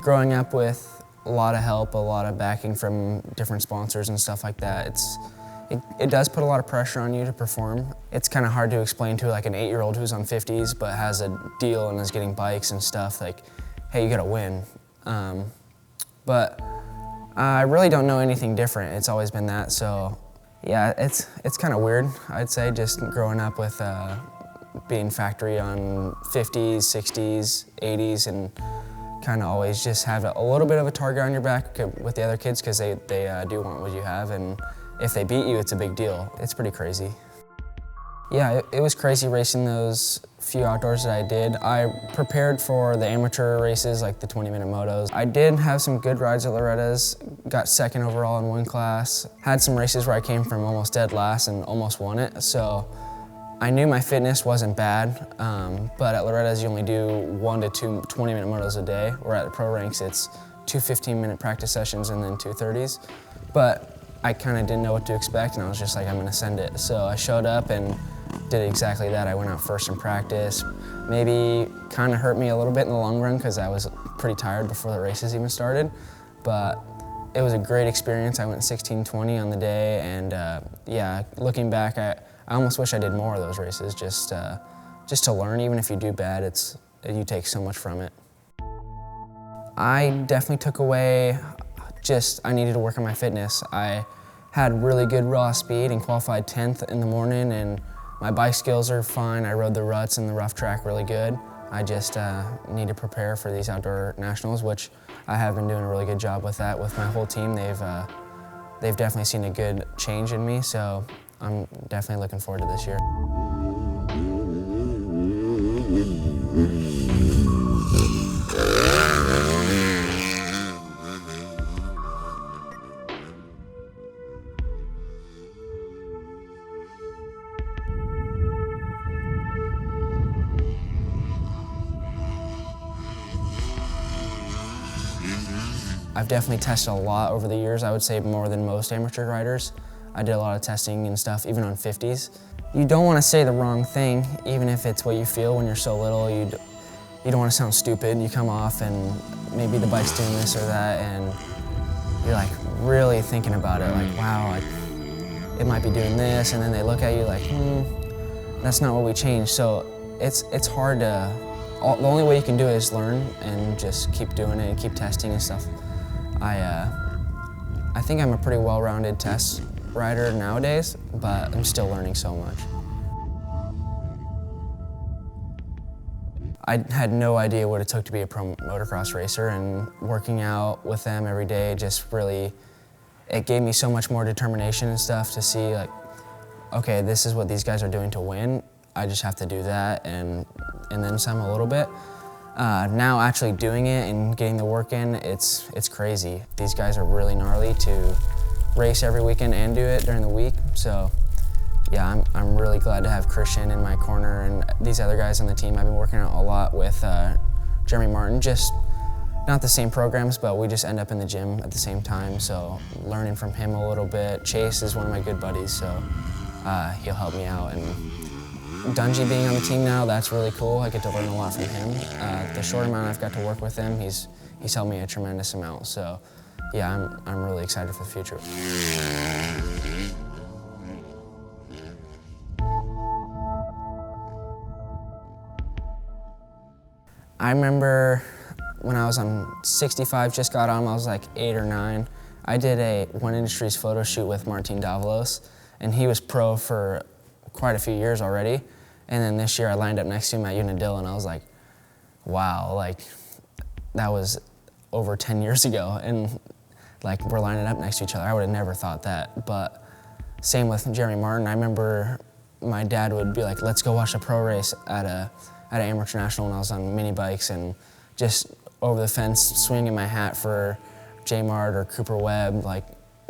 Growing up with a lot of help, a lot of backing from different sponsors and stuff like that, it does put a lot of pressure on you to perform. It's kind of hard to explain to like an 8-year-old who's on 50s but has a deal and is getting bikes and stuff, like, hey, you gotta win. But I really don't know anything different. It's always been that, so yeah, it's kind of weird, I'd say, just growing up with being factory on 50s, 60s, 80s, and kind of always just have a little bit of a target on your back with the other kids because they do want what you have, and if they beat you, it's a big deal. It's pretty crazy. Yeah, it was crazy racing those few outdoors that I did. I prepared for the amateur races, like the 20-minute motos. I did have some good rides at Loretta's, got second overall in one class. Had some races where I came from almost dead last and almost won it, so I knew my fitness wasn't bad, but at Loretta's you only do 1 to 2 20-minute motos a day, where at the pro ranks it's 2 15-minute practice sessions and then 2 30s. But I kind of didn't know what to expect, and I was just like, I'm gonna send it. So I showed up and did exactly that. I went out first in practice. Maybe kind of hurt me a little bit in the long run because I was pretty tired before the races even started, but it was a great experience. I went 16:20 on the day, and yeah, looking back, I almost wish I did more of those races, just to learn. Even if you do bad, you take so much from it. I definitely took away I needed to work on my fitness. I had really good raw speed and qualified 10th in the morning, and my bike skills are fine. I rode the ruts and the rough track really good. I just need to prepare for these outdoor nationals, which I have been doing a really good job with that with my whole team. They've definitely seen a good change in me, so I'm definitely looking forward to this year. I've definitely tested a lot over the years. I would say more than most amateur riders. I did a lot of testing and stuff, even on 50s. You don't want to say the wrong thing, even if it's what you feel when you're so little. You don't want to sound stupid. You come off and maybe the bike's doing this or that, and you're like really thinking about it, like, wow, it might be doing this, and then they look at you like, that's not what we changed. So it's hard to, the only way you can do it is learn and just keep doing it and keep testing and stuff. I think I'm a pretty well-rounded test rider nowadays, but I'm still learning so much. I had no idea what it took to be a pro motocross racer, and working out with them every day just really, it gave me so much more determination and stuff to see, like, okay, this is what these guys are doing to win. I just have to do that and then some a little bit. Now actually doing it and getting the work in, it's crazy. These guys are really gnarly to race every weekend and do it during the week. So yeah, I'm really glad to have Christian in my corner and these other guys on the team. I've been working out a lot with Jeremy Martin, just not the same programs, but we just end up in the gym at the same time. So learning from him a little bit. Chase is one of my good buddies, so he'll help me out. And Dungy being on the team now, that's really cool. I get to learn a lot from him. The short amount I've got to work with him, he's helped me a tremendous amount. So yeah, I'm really excited for the future. I remember when I was on 65, just got on, I was like 8 or 9. I did a One Industries photo shoot with Martin Davalos, and he was pro for quite a few years already. And then this year I lined up next to him at Unadilla, and I was like, wow, like that was over 10 years ago. And like we're lining up next to each other. I would have never thought that. But same with Jeremy Martin. I remember my dad would be like, let's go watch a pro race at an amateur national when I was on mini bikes, and just over the fence swinging my hat for J Mart or Cooper Webb, like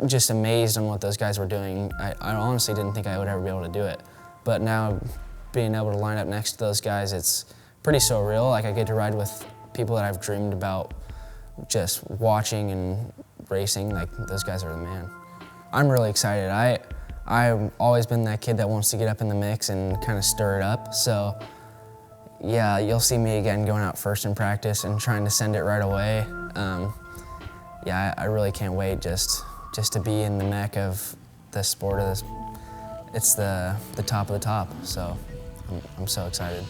just amazed on what those guys were doing. I honestly didn't think I would ever be able to do it. But now being able to line up next to those guys, it's pretty surreal. Like I get to ride with people that I've dreamed about just watching and racing. Like those guys are the man. I'm really excited. I've always been that kid that wants to get up in the mix and kind of stir it up. So Yeah, you'll see me again going out first in practice and trying to send it right away. Yeah, I really can't wait just to be in the mech of the sport of this. It's the top of the top, so I'm so excited.